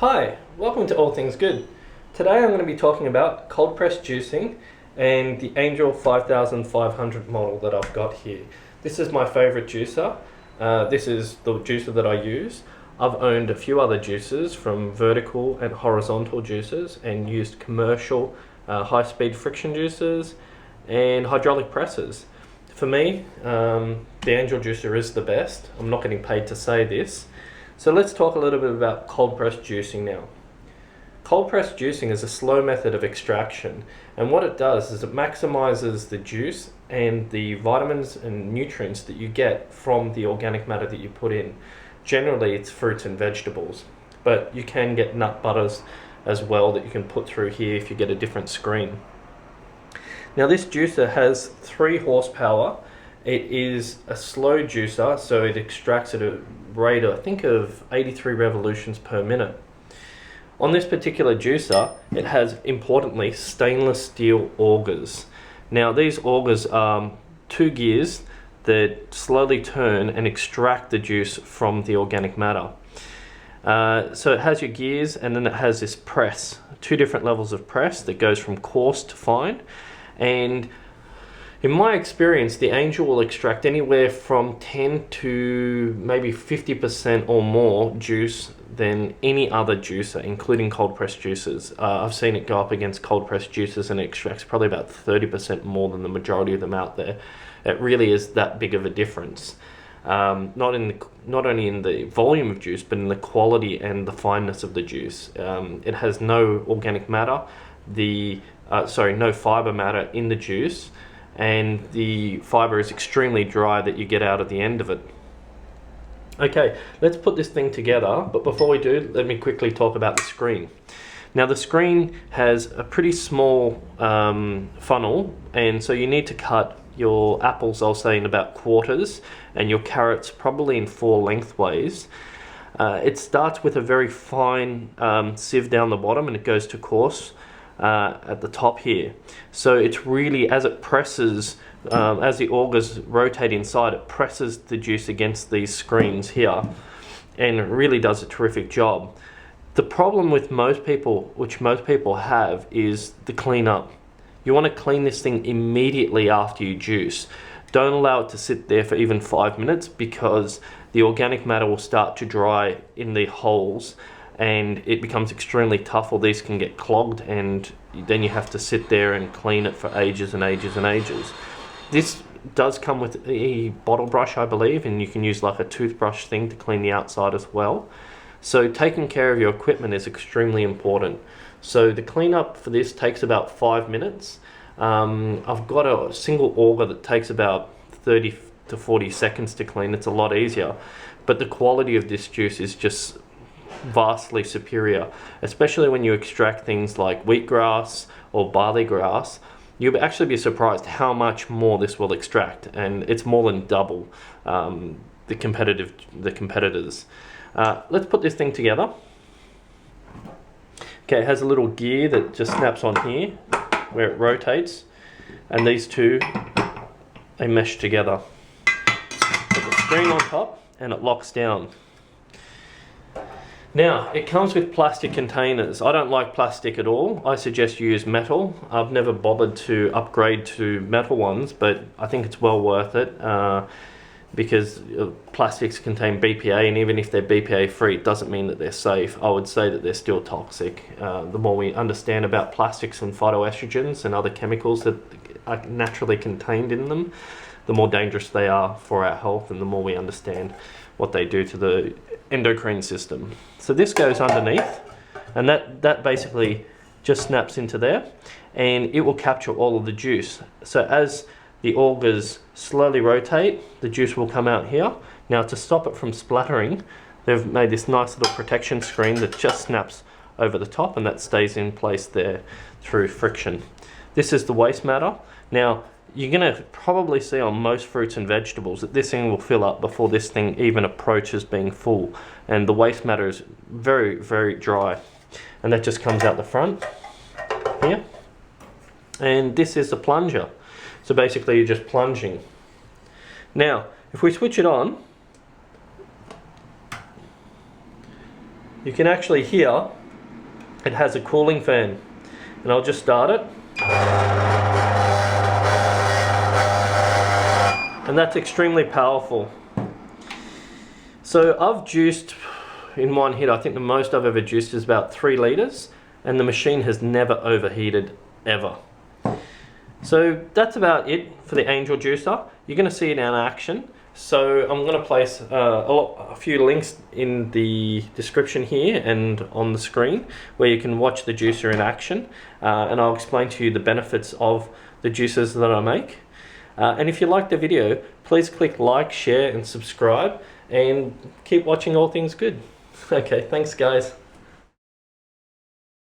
Hi, welcome to All Things Good. Today I'm going to be talking about cold press juicing and the Angel 5500 model that I've got here. This is my favorite juicer. This is the juicer that I use. I've owned a few other juicers from vertical and horizontal juicers and used commercial high-speed friction juicers and hydraulic presses. For me, the Angel juicer is the best. I'm not getting paid to say this. So let's talk a little bit about cold press juicing now. Cold press juicing is a slow method of extraction, and what it does is it maximizes the juice and the vitamins and nutrients that you get from the organic matter that you put in. Generally it's fruits and vegetables, but you can get nut butters as well that you can put through here if you get a different screen. Now this juicer has 3 horsepower. It is a slow juicer, so it extracts at a rate, I think, of 83 revolutions per minute. On this particular juicer, it has, importantly, stainless steel augers. Now these augers are 2 gears that slowly turn and extract the juice from the organic matter. So it has your gears, and then it has this press, 2 different levels of press that goes from coarse to fine. And in my experience, the Angel will extract anywhere from 10 to maybe 50% or more juice than any other juicer, including cold press juicers. I've seen it go up against cold press juicers and it extracts probably about 30% more than the majority of them out there. It really is that big of a difference. Not only in the volume of juice, but in the quality and the fineness of the juice. It has no organic matter, no fiber matter in the juice, and the fiber is extremely dry that you get out at the end of it. Okay, let's put this thing together, but before we do, let me quickly talk about the screen. Now the screen has a pretty small funnel, and so you need to cut your apples, I'll say, in about quarters, and your carrots probably in 4 lengthways. It starts with a very fine sieve down the bottom, and it goes to coarse at the top here. So it's really, as it presses, as the augers rotate inside, it presses the juice against these screens here, and it really does a terrific job. The problem with most people have, is the cleanup. You want to clean this thing immediately after you juice. Don't allow it to sit there for even 5 minutes, because the organic matter will start to dry in the holes and it becomes extremely tough, or these can get clogged, and then you have to sit there and clean it for ages and ages and ages. This does come with a bottle brush, I believe, and you can use like a toothbrush thing to clean the outside as well. So taking care of your equipment is extremely important. So the cleanup for this takes about 5 minutes. I've got a single auger that takes about 30 to 40 seconds to clean. It's a lot easier, but the quality of this juice is just vastly superior, especially when you extract things like wheatgrass or barley grass. You'll actually be surprised how much more this will extract, and it's more than double the competitors. Let's put this thing together. Okay, it has a little gear that just snaps on here where it rotates, and these two, they mesh together. Put the screen on top and it locks down. Now, it comes with plastic containers. I don't like plastic at all. I suggest you use metal. I've never bothered to upgrade to metal ones, but I think it's well worth it, because plastics contain BPA, and even if they're BPA free, it doesn't mean that they're safe. I would say that they're still toxic. The more we understand about plastics and phytoestrogens and other chemicals that are naturally contained in them, the more dangerous they are for our health, and the more we understand what they do to the endocrine system. So this goes underneath, and that basically just snaps into there, and it will capture all of the juice. So as the augers slowly rotate, the juice will come out here. Now, to stop it from splattering, they've made this nice little protection screen that just snaps over the top, and that stays in place there through friction. This is the waste matter. Now, you're going to probably see on most fruits and vegetables that this thing will fill up before this thing even approaches being full, and the waste matter is very, very dry, and that just comes out the front here. And this is the plunger. So basically you're just plunging. Now, if we switch it on, you can actually hear it has a cooling fan. And I'll just start it. And that's extremely powerful. So I've juiced in one hit, I think the most I've ever juiced is about 3 litres, and the machine has never overheated ever. So that's about it for the Angel juicer. You're going to see it in action. So I'm going to place a few links in the description here and on the screen where you can watch the juicer in action, and I'll explain to you the benefits of the juicers that I make. And if you like the video, please click like, share and subscribe, and keep watching All Things Good. Okay, thanks guys.